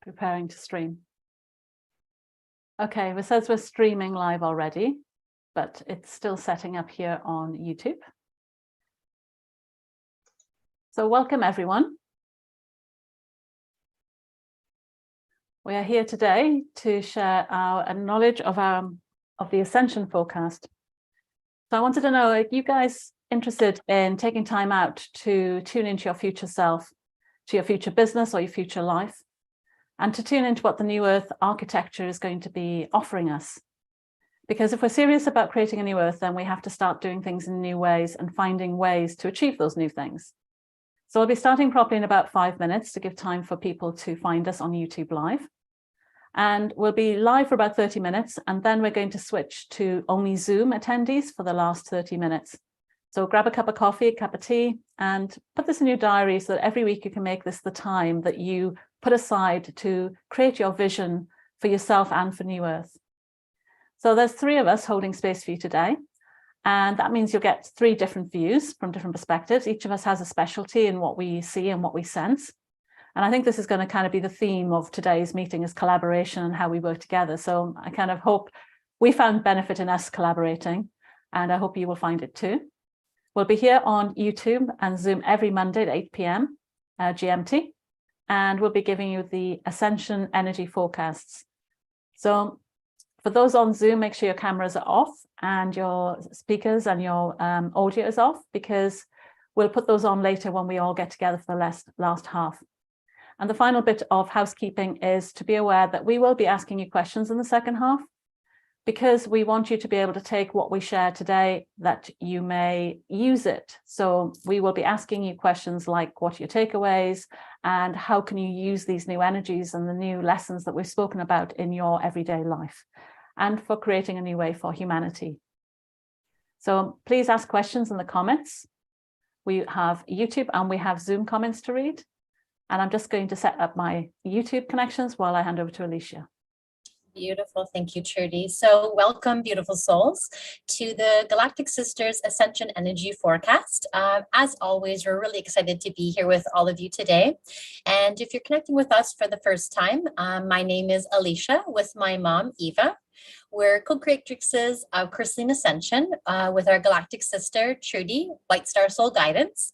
Preparing to stream. Okay, it says we're streaming live already, but it's still setting up here on YouTube. So welcome everyone. We are here today to share our knowledge of the Ascension Forecast. So I wanted to know, are you guys interested in taking time out to tune into your future self, to your future business or your future life, and to tune into what the New Earth architecture is going to be offering us? Because if we're serious about creating a new Earth, then we have to start doing things in new ways and finding ways to achieve those new things. So I'll be starting properly in about 5 minutes to give time for people to find us on YouTube Live. And we'll be live for about 30 minutes, and then we're going to switch to only Zoom attendees for the last 30 minutes. So grab a cup of coffee, a cup of tea, and put this in your diary so that every week you can make this the time that you put aside to create your vision for yourself and for New Earth. So there's 3 of us holding space for you today. And that means you'll get 3 different views from different perspectives. Each of us has a specialty in what we see and what we sense. And I think this is going to kind of be the theme of today's meeting, is collaboration and how we work together. So I kind of hope we found benefit in us collaborating, and I hope you will find it too. We'll be here on YouTube and Zoom every Monday at 8 p.m. GMT, and we'll be giving you the Ascension energy forecasts. So for those on Zoom, make sure your cameras are off and your speakers and your audio is off, because we'll put those on later when we all get together for the last half. And the final bit of housekeeping is to be aware that we will be asking you questions in the second half, because we want you to be able to take what we share today, that you may use it. So we will be asking you questions like, what are your takeaways, and how can you use these new energies and the new lessons that we've spoken about in your everyday life, and for creating a new way for humanity. So please ask questions in the comments. We have YouTube and we have Zoom comments to read. And I'm just going to set up my YouTube connections while I hand over to Alicia. Beautiful. Thank you, Trudy. So welcome, beautiful souls, to the Galactic Sisters Ascension Energy Forecast. As always, we're really excited to be here with all of you today. And if you're connecting with us for the first time, my name is Alicia with my mom, Eva. We're co-creatrixes of Crystalline Ascension with our galactic sister, Trudy, White Star Soul Guidance.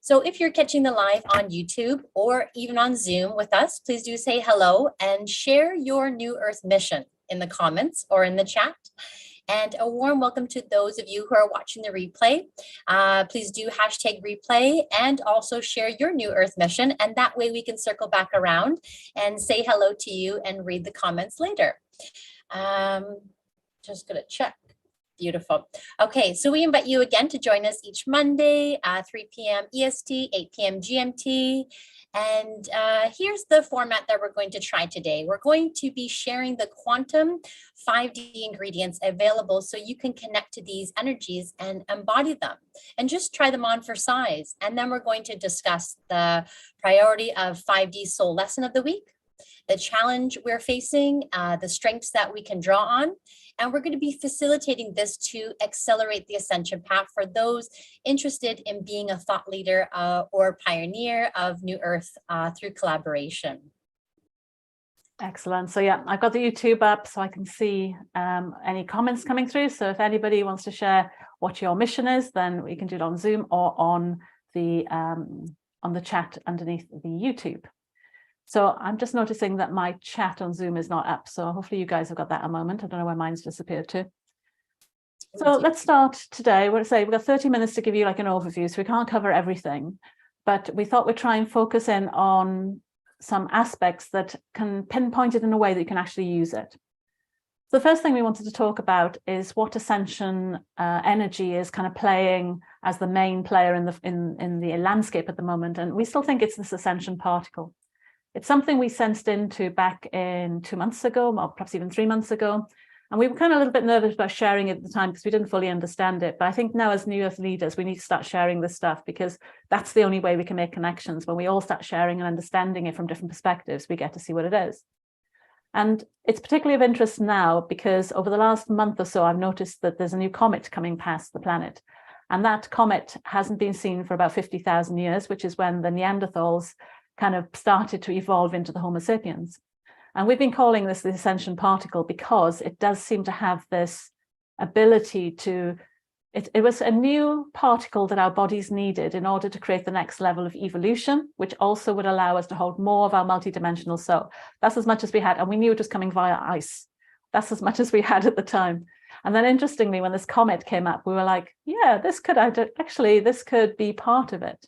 So if you're catching the live on YouTube or even on Zoom with us, please do say hello and share your New Earth mission in the comments or in the chat. And a warm welcome to those of you who are watching the replay. Please do hashtag replay and also share your New Earth mission. And that way we can circle back around and say hello to you and read the comments later. Just gonna check. Beautiful. Okay, so we invite you again to join us each Monday, 3 p.m. EST, 8 p.m. GMT. And here's the format that we're going to try today. We're going to be sharing the quantum 5D ingredients available so you can connect to these energies and embody them and just try them on for size. And then we're going to discuss the priority of 5D soul lesson of the week, the challenge we're facing, the strengths that we can draw on. And we're going to be facilitating this to accelerate the ascension path for those interested in being a thought leader or pioneer of New Earth through collaboration. Excellent. So yeah, I've got the YouTube up so I can see any comments coming through. So if anybody wants to share what your mission is, then we can do it on Zoom or on the chat underneath the YouTube. So I'm just noticing that my chat on Zoom is not up. So hopefully you guys have got that a moment. I don't know where mine's disappeared to. So let's start today. We'll say we've got 30 minutes to give you like an overview, so we can't cover everything, but we thought we'd try and focus in on some aspects that can pinpoint it in a way that you can actually use it. So the first thing we wanted to talk about is what Ascension energy is kind of playing as the main player in the landscape at the moment. And we still think it's this Ascension Particle. It's something we sensed into back in 2 months ago, or perhaps even 3 months ago. And we were kind of a little bit nervous about sharing it at the time because we didn't fully understand it. But I think now as New Earth leaders, we need to start sharing this stuff, because that's the only way we can make connections. When we all start sharing and understanding it from different perspectives, we get to see what it is. And it's particularly of interest now because over the last month or so, I've noticed that there's a new comet coming past the planet. And that comet hasn't been seen for about 50,000 years, which is when the Neanderthals kind of started to evolve into the Homo sapiens. And we've been calling this the Ascension Particle because it does seem to have this ability to, it was a new particle that our bodies needed in order to create the next level of evolution, which also would allow us to hold more of our multidimensional soul. That's as much as we had, and we knew it was coming via ice. That's as much as we had at the time. And then interestingly, when this comet came up, we were like, yeah, this could actually, this could be part of it.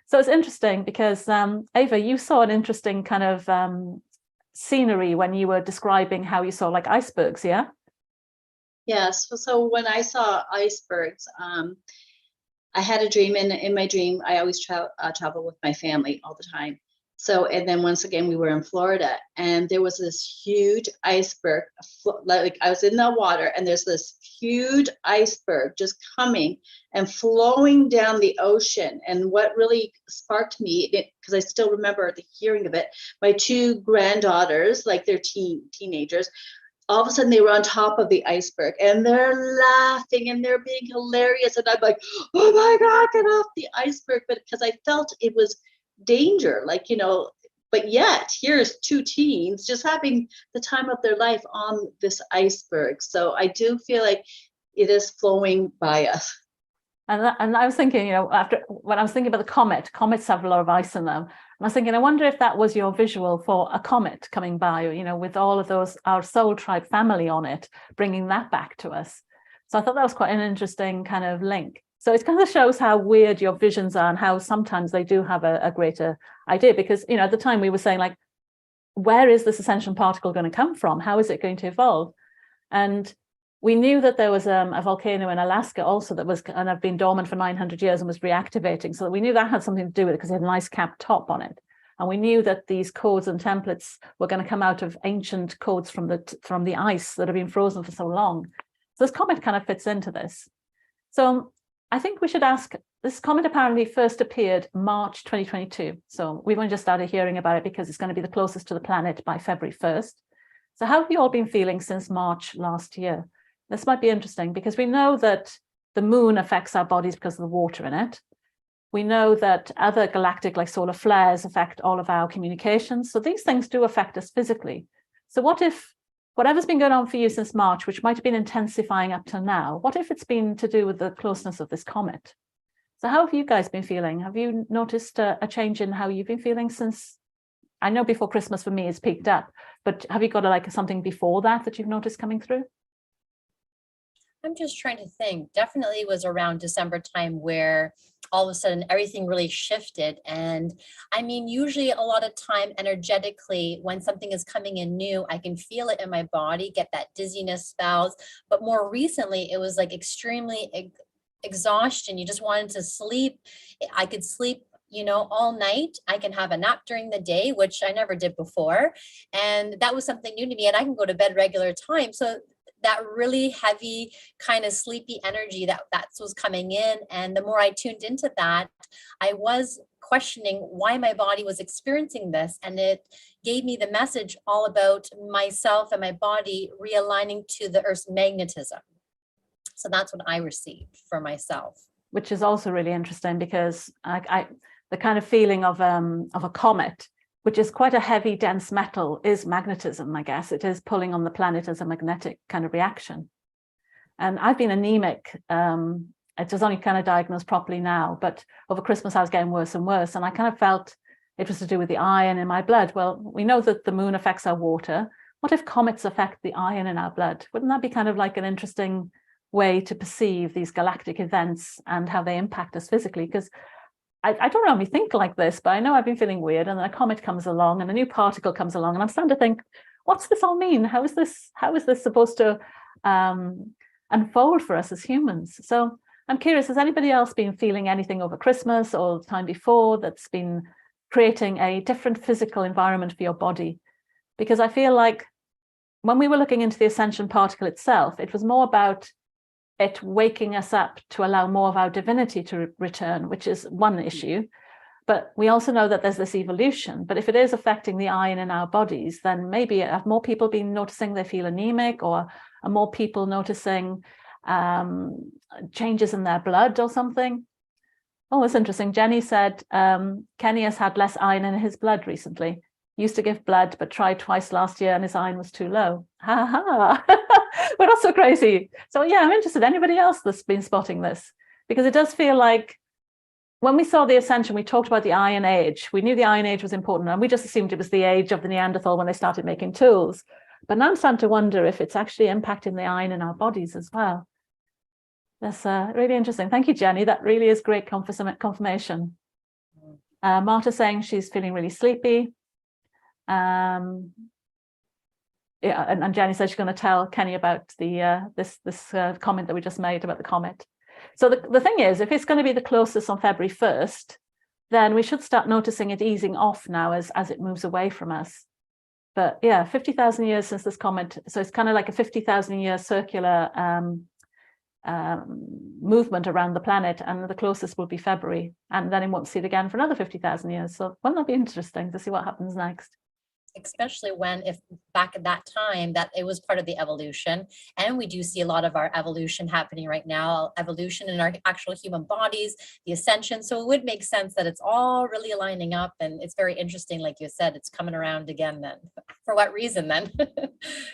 So it's interesting because Ava, you saw an interesting kind of scenery when you were describing how you saw like icebergs, yeah? Yes. So when I saw icebergs, I had a dream, and in my dream, I always travel with my family all the time. So, and then once again, we were in Florida, and there was this huge iceberg, like I was in the water, and there's this huge iceberg just coming and flowing down the ocean. And what really sparked me, because I still remember the hearing of it, my two granddaughters, like they're teenagers, all of a sudden they were on top of the iceberg and they're laughing and they're being hilarious. And I'm like, oh my God, get off the iceberg. But because I felt it was danger, like, you know, but yet here's two teens just having the time of their life on this iceberg. So I do feel like it is flowing by us. And I was thinking, you know, when I was thinking about the comet, comets have a lot of ice in them. And I was thinking, I wonder if that was your visual for a comet coming by, you know, with all of those, our soul tribe family on it, bringing that back to us. So I thought that was quite an interesting kind of link. So it kind of shows how weird your visions are and how sometimes they do have a greater idea, because, you know, at the time we were saying, like, where is this ascension particle going to come from? How is it going to evolve? And we knew that there was a volcano in Alaska also that was kind of been dormant for 900 years and was reactivating. So we knew that had something to do with it because it had a nice capped top on it. And we knew that these codes and templates were going to come out of ancient codes from the ice that have been frozen for so long. So this comet kind of fits into this. So I think we should ask, this comet apparently first appeared March 2022. So we've only just started hearing about it because it's going to be the closest to the planet by February 1st. So how have you all been feeling since March last year? This might be interesting because we know that the moon affects our bodies because of the water in it. We know that other galactic, like solar flares, affect all of our communications. So these things do affect us physically. So what if whatever's been going on for you since March, which might have been intensifying up till now, what if it's been to do with the closeness of this comet? So how have you guys been feeling? Have you noticed a change in how you've been feeling since? I know before Christmas for me it's peaked up, but have you got like something before that you've noticed coming through? I'm just trying to think. Definitely was around December time where all of a sudden everything really shifted. And I mean, usually a lot of time energetically, when something is coming in new, I can feel it in my body, get that dizziness spells. But more recently, it was like extremely exhaustion. You just wanted to sleep. I could sleep, you know, all night. I can have a nap during the day, which I never did before. And that was something new to me. And I can go to bed regular time. So that really heavy kind of sleepy energy that was coming in. And the more I tuned into that, I was questioning why my body was experiencing this. And it gave me the message all about myself and my body realigning to the Earth's magnetism. So that's what I received for myself. Which is also really interesting because the kind of feeling of a comet, which is quite a heavy, dense metal, is magnetism, I guess. It is pulling on the planet as a magnetic kind of reaction. And I've been anemic. It was only kind of diagnosed properly now, but over Christmas I was getting worse and worse. And I kind of felt it was to do with the iron in my blood. Well, we know that the moon affects our water. What if comets affect the iron in our blood? Wouldn't that be kind of like an interesting way to perceive these galactic events and how they impact us physically? Because I don't normally think like this, but I know I've been feeling weird, and then a comet comes along and a new particle comes along, and I'm starting to think, what's this all mean? How is this supposed to unfold for us as humans? So I'm curious, has anybody else been feeling anything over Christmas or the time before that's been creating a different physical environment for your body? Because I feel like when we were looking into the ascension particle itself, it was more about it waking us up to allow more of our divinity to return, which is one issue. But we also know that there's this evolution. But if it is affecting the iron in our bodies, then maybe have more people been noticing they feel anemic, or are more people noticing changes in their blood or something? Oh, it's interesting. Jenny said Kenny has had less iron in his blood recently. Used to give blood, but tried twice last year and his iron was too low. Ha ha. We're not so crazy. So yeah, I'm interested. Anybody else that's been spotting this? Because it does feel like when we saw the Ascension, we talked about the Iron Age. We knew the Iron Age was important, and we just assumed it was the age of the Neanderthal when they started making tools. But now I'm starting to wonder if it's actually impacting the iron in our bodies as well. That's really interesting. Thank you, Jenny. That really is great confirmation. Marta saying she's feeling really sleepy. Yeah, and Jenny says she's going to tell Kenny about the this comment that we just made about the comet. So the thing is, if it's going to be the closest on February 1st, then we should start noticing it easing off now as it moves away from us. But yeah, 50,000 years since this comet, so it's kind of like a 50,000 year circular movement around the planet, and the closest will be February, and then it won't see it again for another 50,000 years. So wouldn't that be interesting to see what happens next? Especially when, if back at that time, that it was part of the evolution. And we do see a lot of our evolution happening right now, evolution in our actual human bodies, the ascension. So it would make sense that it's all really lining up, and it's very interesting. Like you said, it's coming around again then. For what reason then?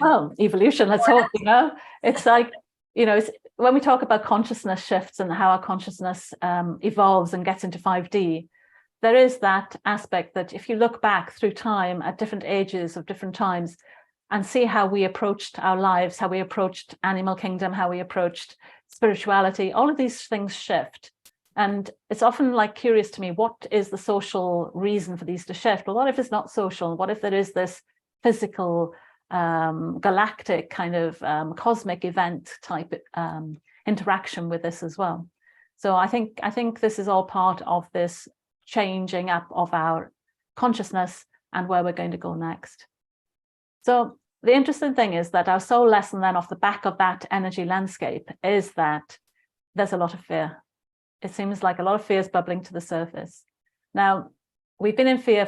Well, evolution, let's hope, you know. It's like, you know, it's, when we talk about consciousness shifts and how our consciousness evolves and gets into 5D, there is that aspect that if you look back through time at different ages of different times and see how we approached our lives, how we approached animal kingdom, how we approached spirituality, all of these things shift. And it's often like curious to me, what is the social reason for these to shift? Well, what if it's not social? What if there is this physical, galactic kind of cosmic event type interaction with this as well? So I think this is all part of this changing up of our consciousness and where we're going to go next. So the interesting thing is that our soul lesson then off the back of that energy landscape is that there's a lot of fear. It seems like a lot of fear is bubbling to the surface. Now, we've been in fear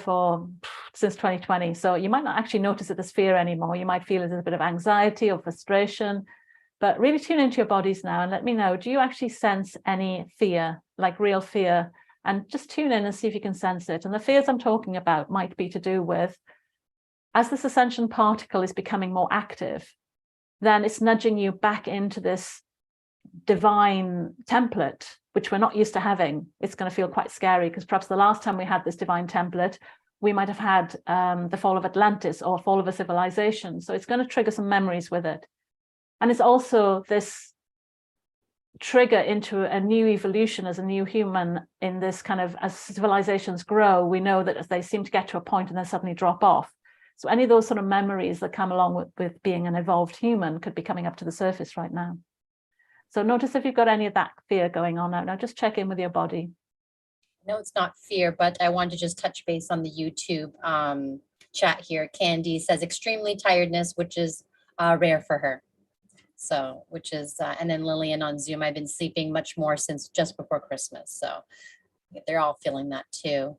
since 2020, so you might not actually notice it as fear anymore. You might feel it as a bit of anxiety or frustration, but really tune into your bodies now and let me know, do you actually sense any fear, like real fear? And just tune in and see if you can sense it. And the fears I'm talking about might be to do with, as this ascension particle is becoming more active, then it's nudging you back into this divine template, which we're not used to having. It's going to feel quite scary because perhaps the last time we had this divine template, we might have had the fall of Atlantis or fall of a civilization. So it's going to trigger some memories with it. And it's also this trigger into a new evolution as a new human in this kind of, as civilizations grow, we know that as they seem to get to a point and then suddenly drop off. So any of those sort of memories that come along with being an evolved human could be coming up to the surface right now. So notice if you've got any of that fear going on now. Now just check in with your body. No, it's not fear, but I want to just touch base on the YouTube chat here. Candy says extremely tiredness, which is rare for her. So, which is, and then Lillian on Zoom, I've been sleeping much more since just before Christmas. So they're all feeling that too.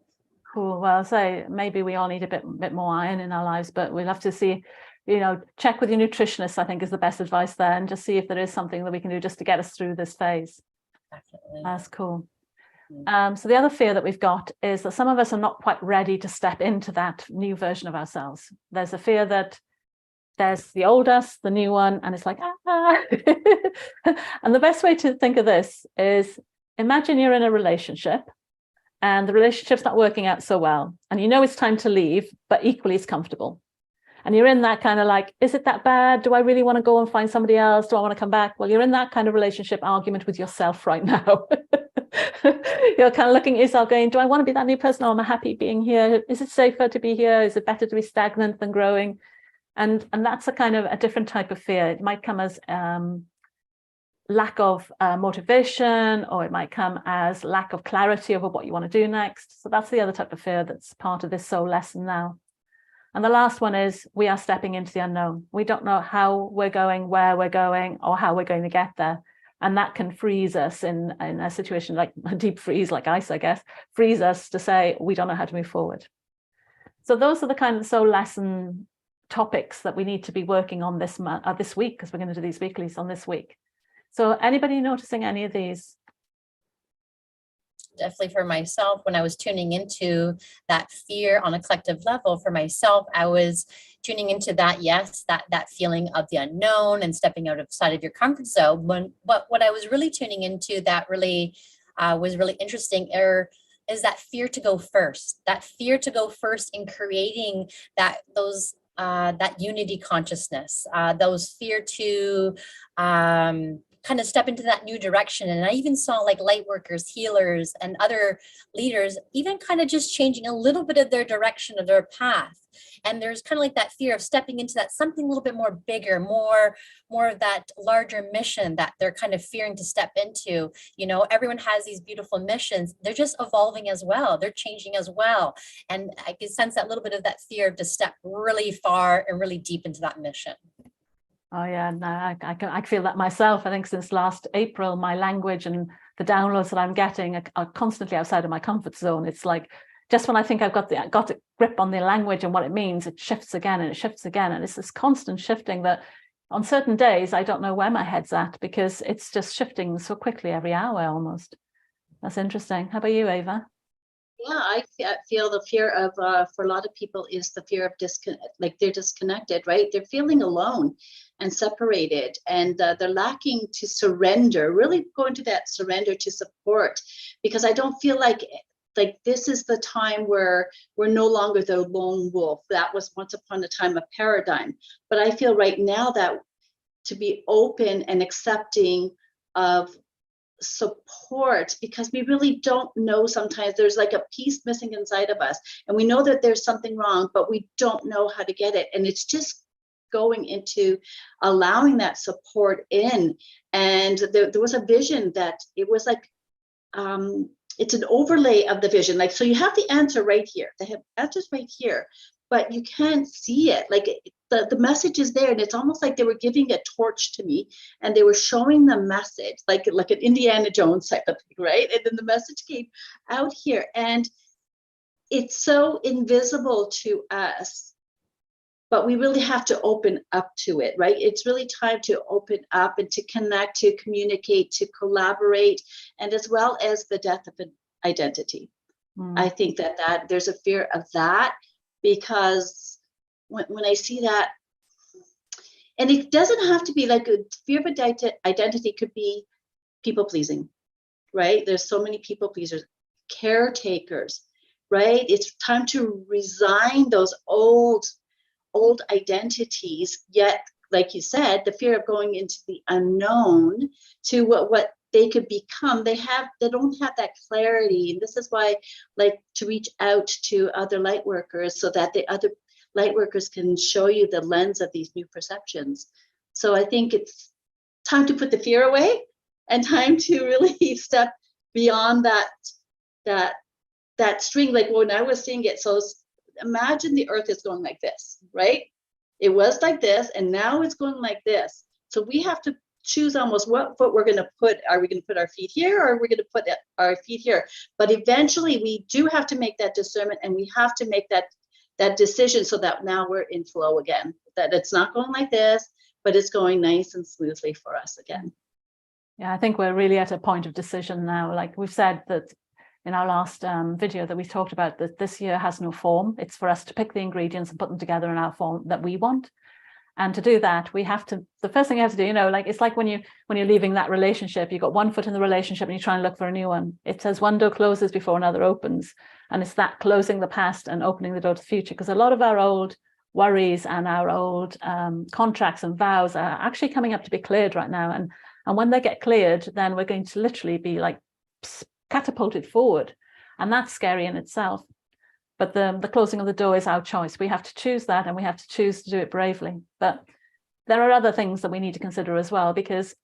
Cool. Well, so maybe we all need a bit more iron in our lives, but we'll have to see, you know, check with your nutritionist, I think is the best advice there, and just see if there is something that we can do just to get us through this phase. Definitely. That's cool. So the other fear that we've got is that some of us are not quite ready to step into that new version of ourselves. There's a fear that there's the old us, the new one, and it's like, ah. And the best way to think of this is, imagine you're in a relationship and the relationship's not working out so well, and you know it's time to leave, but equally it's comfortable. And you're in that kind of like, is it that bad? Do I really want to go and find somebody else? Do I want to come back? Well, you're in that kind of relationship argument with yourself right now. You're kind of looking at yourself going, do I want to be that new person? Or am I happy being here? Is it safer to be here? Is it better to be stagnant than growing? And that's a kind of a different type of fear. It might come as lack of motivation, or it might come as lack of clarity over what you want to do next. So that's the other type of fear that's part of this soul lesson now. And the last one is we are stepping into the unknown. We don't know how we're going, where we're going, or how we're going to get there. And that can freeze us in a situation like a deep freeze, like ice, I guess, freeze us to say, we don't know how to move forward. So those are the kind of soul lesson topics that we need to be working on this week, because we're going to do these weeklies on this week. So anybody noticing any of these? definitely for myself, when I was tuning into that fear on a collective level for myself, I was tuning into that, yes, that feeling of the unknown and stepping outside of your comfort zone. But what I was really tuning into that really was really interesting is that fear to go first, in creating that unity consciousness, those fear to kind of step into that new direction. And I even saw like light workers, healers, and other leaders even kind of just changing a little bit of their direction of their path. And there's kind of like that fear of stepping into that something a little bit more bigger, more of that larger mission that they're kind of fearing to step into. You know, everyone has these beautiful missions. They're just evolving as well. They're changing as well. And I can sense that little bit of that fear to step really far and really deep into that mission. Oh yeah, no, I feel that myself. I think since last April, my language and the downloads that I'm getting are constantly outside of my comfort zone. It's like just when I think I've got a grip on the language and what it means, it shifts again and it shifts again. And it's this constant shifting that on certain days, I don't know where my head's at because it's just shifting so quickly every hour almost. That's interesting. How about you, Ava? Yeah, I feel the fear of, for a lot of people, is the fear of like they're disconnected, right? They're feeling alone and separated, and they're lacking to surrender, really go into that surrender to support, because I don't feel like this is the time where we're no longer the lone wolf. That was once upon a time a paradigm. But I feel right now that to be open and accepting of support, because we really don't know, sometimes there's like a piece missing inside of us and we know that there's something wrong, but we don't know how to get it. And it's just going into allowing that support in. And there was a vision that it was like it's an overlay of the vision, like, so you have the answer right here, they have answers right here, but you can't see it. Like the message is there, and it's almost like they were giving a torch to me and they were showing the message like an Indiana Jones type of thing, right? And then the message came out here, and it's so invisible to us, but we really have to open up to it, right? It's really time to open up and to connect, to communicate, to collaborate, and as well as the death of an identity. I think that there's a fear of that, because when I see that, and it doesn't have to be like a fear of identity, could be people pleasing, right? There's so many people pleasers, caretakers, right? It's time to resign those old identities, yet, like you said, the fear of going into the unknown to what they could become. They don't have that clarity. And this is why, like, to reach out to other light workers so that the other light workers can show you the lens of these new perceptions. So I think it's time to put the fear away and time to really step beyond that string. Like when I was seeing it, so imagine the earth is going like this, right? It was like this, and now it's going like this. So we have to choose almost what foot we're going to put. Are we going to put our feet here, or are we going to put our feet here? But eventually we do have to make that discernment, and we have to make that decision so that now we're in flow again, that it's not going like this, but it's going nice and smoothly for us again. Yeah, I think we're really at a point of decision now. Like we've said that in our last video, that we talked about, that this year has no form. It's for us to pick the ingredients and put them together in our form that we want. And to do that, we have to, the first thing you have to do, like it's like when you're leaving that relationship, you've got one foot in the relationship and you try and look for a new one. It says one door closes before another opens. And it's that closing the past and opening the door to the future. Because a lot of our old worries and our old contracts and vows are actually coming up to be cleared right now. And when they get cleared, then we're going to literally be like catapulted forward. And that's scary in itself. But the closing of the door is our choice. We have to choose that, and we have to choose to do it bravely. But there are other things that we need to consider as well, because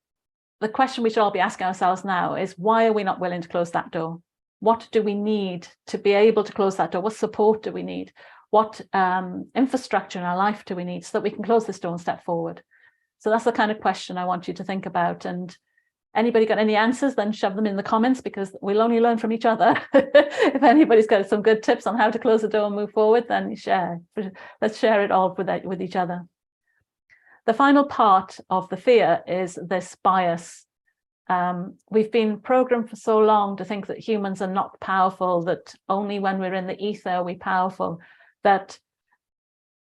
the question we should all be asking ourselves now is, why are we not willing to close that door? What do we need to be able to close that door? What support do we need? What infrastructure in our life do we need so that we can close this door and step forward? So that's the kind of question I want you to think about. And anybody got any answers, then shove them in the comments, because we'll only learn from each other. If anybody's got some good tips on how to close the door and move forward, then share. Let's share it all with each other. The final part of the fear is this bias. We've been programmed for so long to think that humans are not powerful, that only when we're in the ether are we powerful, that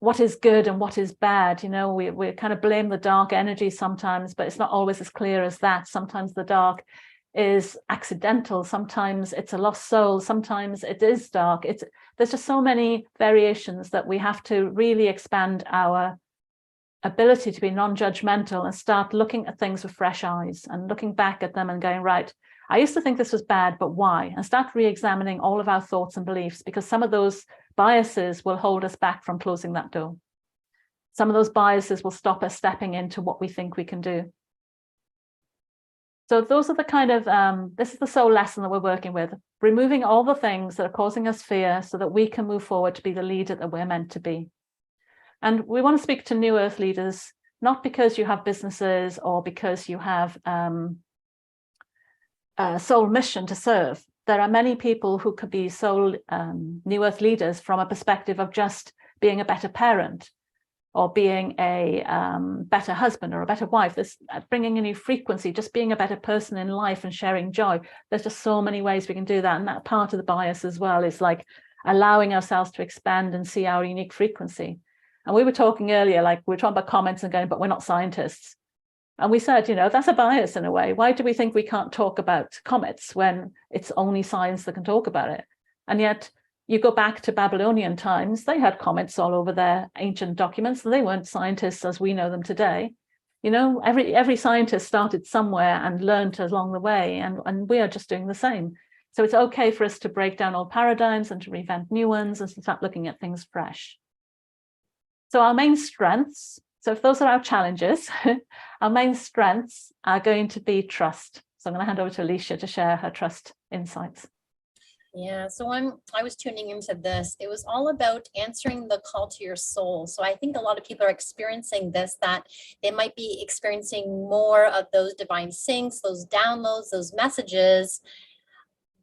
what is good and what is bad, we kind of blame the dark energy sometimes, but it's not always as clear as that. Sometimes the dark is accidental, sometimes it's a lost soul, sometimes it is dark. There's just so many variations that we have to really expand our ability to be non-judgmental and start looking at things with fresh eyes and looking back at them and going, right, I used to think this was bad, but why? And start re-examining all of our thoughts and beliefs, because some of those biases will hold us back from closing that door. Some of those biases will stop us stepping into what we think we can do. So those are the kind of, this is the soul lesson that we're working with, removing all the things that are causing us fear so that we can move forward to be the leader that we're meant to be. And we want to speak to New Earth leaders, not because you have businesses or because you have a soul mission to serve. There are many people who could be soul New Earth leaders from a perspective of just being a better parent or being a better husband or a better wife. This bringing a new frequency, just being a better person in life and sharing joy. There's just so many ways we can do that. And that part of the bias as well is like allowing ourselves to expand and see our unique frequency. And we were talking earlier, like we were talking about comments and going, but we're not scientists. And we said, that's a bias in a way. Why do we think we can't talk about comets when it's only science that can talk about it? And yet you go back to Babylonian times, they had comets all over their ancient documents. They weren't scientists as we know them today. Every scientist started somewhere and learned along the way, and we are just doing the same. So it's okay for us to break down old paradigms and to revamp new ones and to start looking at things fresh. So our main strengths, so if those are our challenges, our main strengths are going to be trust. So I'm going to hand over to Alicia to share her trust insights. Yeah, so when I was tuning into this, it was all about answering the call to your soul. So I think a lot of people are experiencing this, that they might be experiencing more of those divine syncs, those downloads, those messages,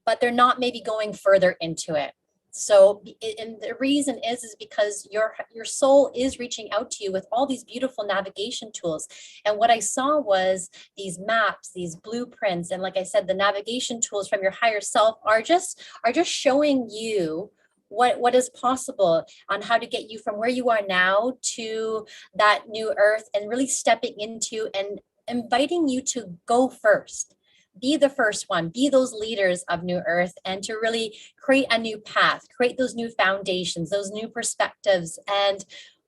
but they're not maybe going further into it. So, and the reason is because your soul is reaching out to you with all these beautiful navigation tools. And what I saw was these maps, these blueprints, and like I said, the navigation tools from your higher self are just showing you what is possible on how to get you from where you are now to that new earth, and really stepping into and inviting you to go first. Be the first one, be those leaders of New Earth, and to really create a new path, create those new foundations, those new perspectives. And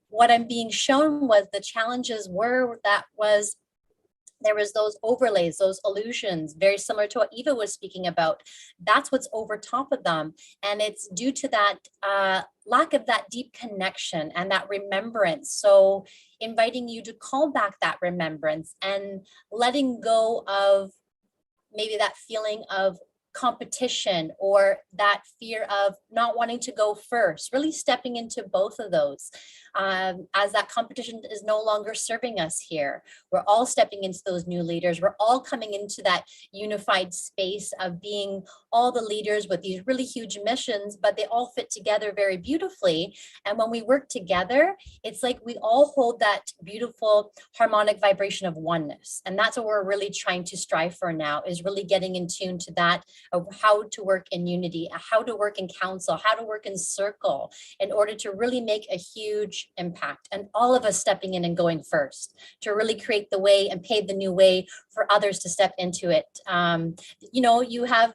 what I'm being shown was the challenges were there was those overlays, those illusions, very similar to what Eva was speaking about. That's what's over top of them. And it's due to that lack of that deep connection and that remembrance. So inviting you to call back that remembrance and letting go of maybe that feeling of competition or that fear of not wanting to go first, really stepping into both of those, as that competition is no longer serving us here. We're all stepping into those new leaders. We're all coming into that unified space of being all the leaders with these really huge missions, but they all fit together very beautifully. And when we work together, it's like we all hold that beautiful harmonic vibration of oneness. And that's what we're really trying to strive for now, is really getting in tune to that, of how to work in unity, how to work in council, how to work in circle, in order to really make a huge impact. And all of us stepping in and going first to really create the way and pave the new way for others to step into it. You have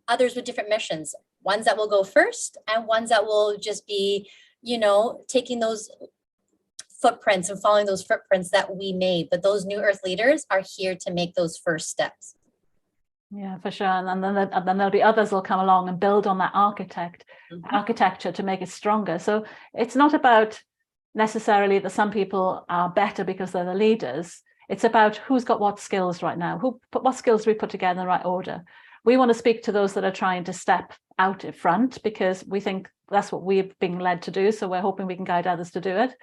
others with different missions, ones that will go first and ones that will just be, taking those footprints and following those footprints that we made. But those New Earth leaders are here to make those first steps. Yeah, for sure. And then there'll be others will come along and build on that architecture to make it stronger. So it's not about necessarily that some people are better because they're the leaders. It's about who's got what skills right now, what skills do we put together in the right order. We want to speak to those that are trying to step out in front, because we think that's what we're being led to do. So we're hoping we can guide others to do it.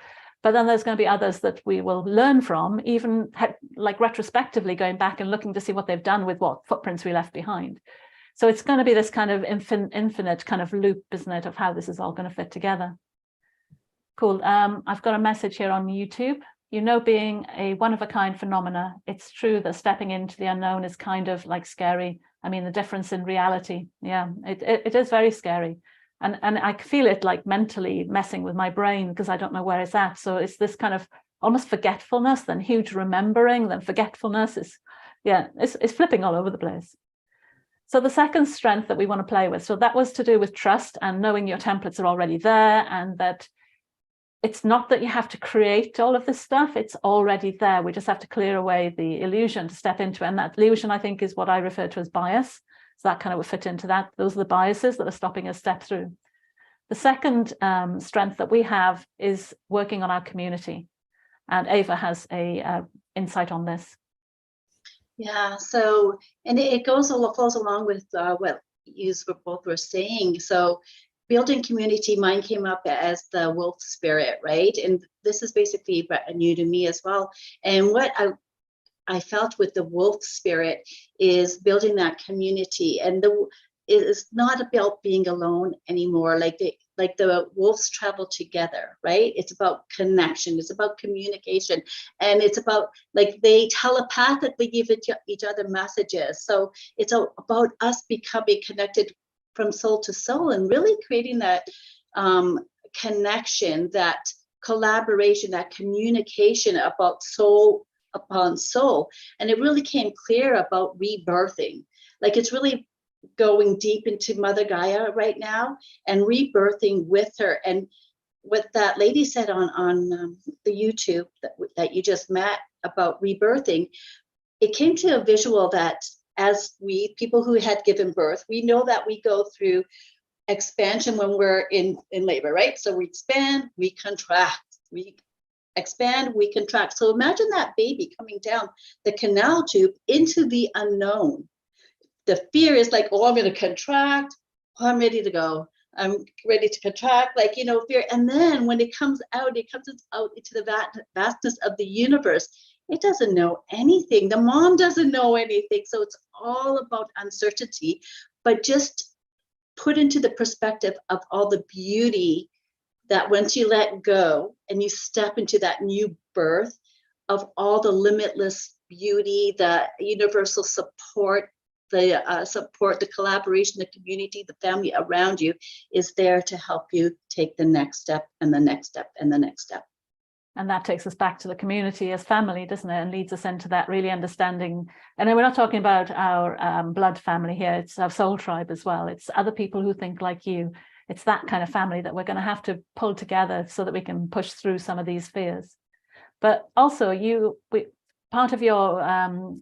But then there's going to be others that we will learn from, even like retrospectively going back and looking to see what they've done with what footprints we left behind. So it's going to be this kind of infinite kind of loop, isn't it, of how this is all going to fit together. Cool. I've got a message here on YouTube. being a one-of-a-kind phenomena, it's true that stepping into the unknown is kind of like scary. I mean, the difference in reality, yeah, it is very scary. And I feel it like mentally messing with my brain because I don't know where it's at. So it's this kind of almost forgetfulness, then huge remembering, then forgetfulness. It's flipping all over the place. So the second strength that we want to play with, so that was to do with trust and knowing your templates are already there, and that it's not that you have to create all of this stuff, it's already there. We just have to clear away the illusion to step into it. And that illusion, I think, is what I refer to as bias. So that kind of would fit into that. Those are the biases that are stopping us step through. The second strength that we have is working on our community. And Ava has a insight on this. Yeah, so, and it flows along with what you both were saying. So building community, mine came up as the wolf spirit, right? And this is basically new to me as well. And what I felt with the wolf spirit is building that community, and it is not about being alone anymore. Like the wolves travel together, right? It's about connection, it's about communication, and it's about like they telepathically give each other messages. So it's about us becoming connected from soul to soul, and really creating that connection, that collaboration, that communication about soul upon soul. And it really came clear about rebirthing. Like it's really going deep into Mother Gaia right now and rebirthing with her. And what that lady said on the YouTube that you just met about rebirthing, it came to a visual that as we, people who had given birth, we know that we go through expansion when we're in labor, right? So we expand, we contract, we expand, we contract. So imagine that baby coming down the canal tube into the unknown. The fear is like, oh, I'm going to contract. Oh, I'm ready to go. I'm ready to contract, like, you know, fear. And then when it comes out into the vastness of the universe. It doesn't know anything. The mom doesn't know anything. So it's all about uncertainty, but just put into the perspective of all the beauty that once you let go and you step into that new birth of all the limitless beauty, the universal support, the collaboration, the community, the family around you is there to help you take the next step and the next step and the next step. And that takes us back to the community as family, doesn't it? And leads us into that really understanding. And then we're not talking about our blood family here. It's our soul tribe as well. It's other people who think like you. It's that kind of family that we're going to have to pull together so that we can push through some of these fears. But also part of your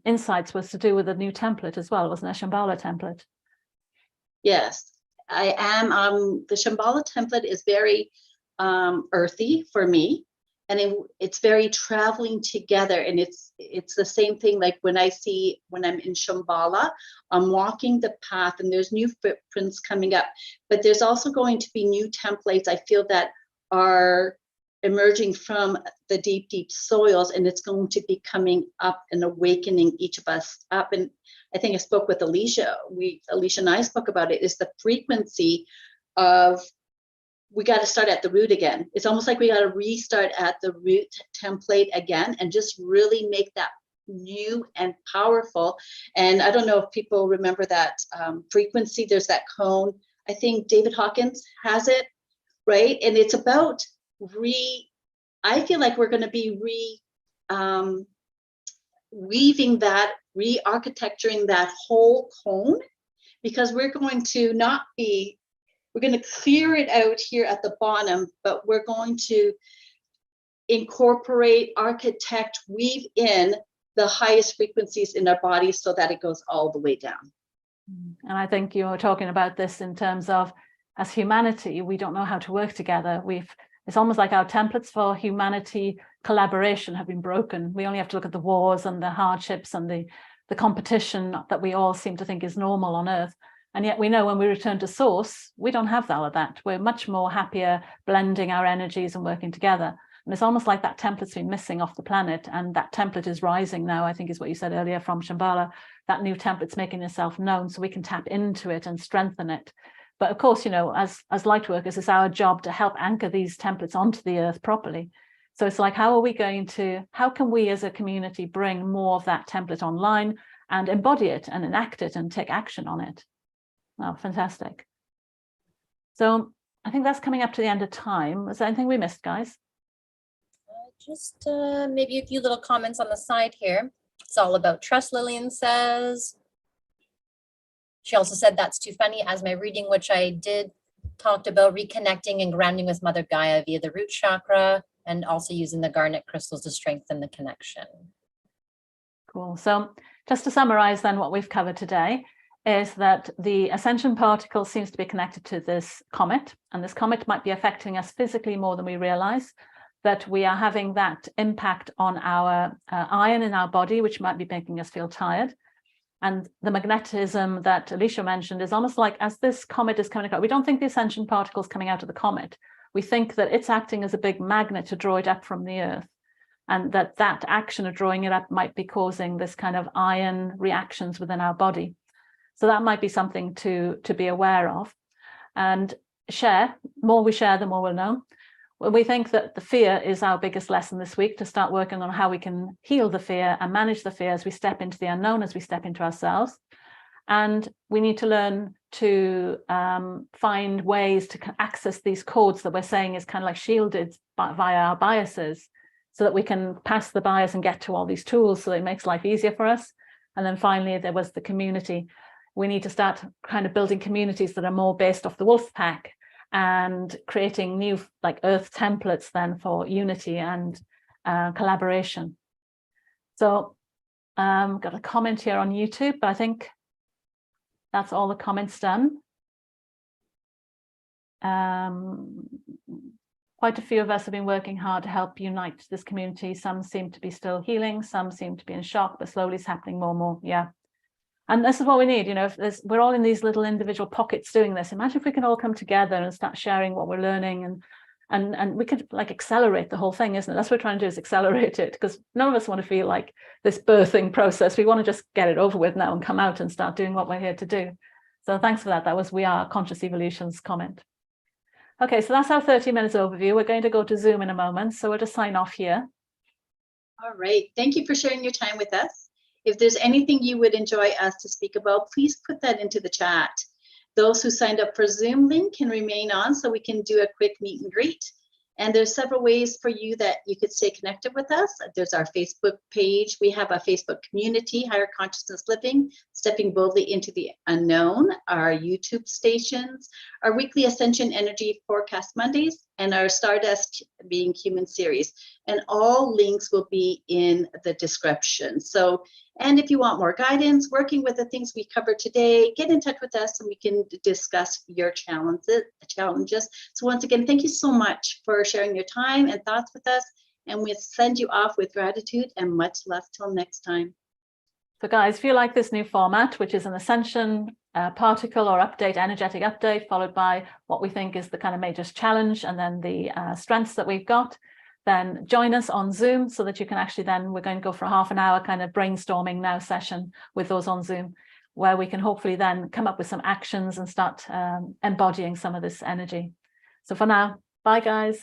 insights was to do with a new template as well, wasn't it? A Shambhala template. Yes, I am. The Shambhala template is very earthy for me. And it's very traveling together, and it's the same thing. Like when I'm in Shambhala, I'm walking the path, and there's new footprints coming up. But there's also going to be new templates, I feel, that are emerging from the deep, deep soils, and it's going to be coming up and awakening each of us up. And I think I spoke with Alicia. Alicia and I spoke about it. Is the frequency of, we got to start at the root again. It's almost like we got to restart at the root template again and just really make that new and powerful. And I don't know if people remember that frequency. There's that cone. I think David Hawkins has it, right? And it's about I feel like we're going to be weaving that, re-architecturing that whole cone, because we're going to clear it out here at the bottom, but we're going to incorporate, architect, weave in the highest frequencies in our bodies so that it goes all the way down. And I think you're talking about this in terms of, as humanity, we don't know how to work together. It's almost like our templates for humanity collaboration have been broken. We only have to look at the wars and the hardships and the competition that we all seem to think is normal on Earth. And yet we know when we return to source, we don't have all of that. We're much more happier blending our energies and working together. And it's almost like that template's been missing off the planet, and that template is rising now, I think is what you said earlier from Shambhala. That new template's making itself known so we can tap into it and strengthen it. But of course, you know, as light workers, it's our job to help anchor these templates onto the earth properly. So it's like, how can we as a community bring more of that template online and embody it and enact it and take action on it? Oh, fantastic. So I think that's coming up to the end of time. Is there anything we missed, guys? Just maybe a few little comments on the side here. It's all about trust, Lillian says. She also said that's too funny, as my reading, which I did, talked about reconnecting and grounding with Mother Gaia via the root chakra, and also using the garnet crystals to strengthen the connection. Cool. So just to summarize then what we've covered today is that the Ascension Particle seems to be connected to this comet, and this comet might be affecting us physically more than we realize, that we are having that impact on our iron in our body, which might be making us feel tired. And the magnetism that Alicia mentioned is almost like, as this comet is coming out, we don't think the Ascension Particle is coming out of the comet. We think that it's acting as a big magnet to draw it up from the earth, and that action of drawing it up might be causing this kind of iron reactions within our body. So that might be something to be aware of and share. More we share, the more we'll know. We think that the fear is our biggest lesson this week, to start working on how we can heal the fear and manage the fear as we step into the unknown, as we step into ourselves. And we need to learn to find ways to access these codes that we're saying is kind of like shielded via our biases, so that we can pass the bias and get to all these tools so that it makes life easier for us. And then finally, there was the community. We need to start kind of building communities that are more based off the wolf pack, and creating new like earth templates then for unity and collaboration. So got a comment here on YouTube, but I think that's all the comments done. Quite a few of us have been working hard to help unite this community. Some seem to be still healing, some seem to be in shock, but slowly it's happening more and more. Yeah. And this is what we need, you know, if we're all in these little individual pockets doing this. Imagine if we can all come together and start sharing what we're learning, and we could like accelerate the whole thing, isn't it? That's what we're trying to do, is accelerate it, because none of us want to feel like this birthing process. We want to just get it over with now and come out and start doing what we're here to do. So thanks for that. That was We Are Conscious Evolution's comment. Okay, so that's our 30 minutes overview. We're going to go to Zoom in a moment, so we'll just sign off here. All right. Thank you for sharing your time with us. If there's anything you would enjoy us to speak about, please put that into the chat. Those who signed up for Zoom link can remain on so we can do a quick meet and greet. And there's several ways for you that you could stay connected with us. There's our Facebook page. We have a Facebook community, Higher Consciousness Living, Stepping Boldly into the Unknown, our YouTube stations, our weekly Ascension Energy Forecast Mondays, and our Stardust Being Human series. And all links will be in the description. So, and if you want more guidance, working with the things we covered today, get in touch with us and we can discuss your challenges. So once again, thank you so much for sharing your time and thoughts with us. And we'll send you off with gratitude and much love till next time. So guys, if you like this new format, which is an Ascension particle or update, energetic update, followed by what we think is the kind of major challenge, and then the strengths that we've got, then join us on Zoom so that you can actually then, we're going to go for a half an hour kind of brainstorming now session with those on Zoom, where we can hopefully then come up with some actions and start embodying some of this energy. So for now, bye guys.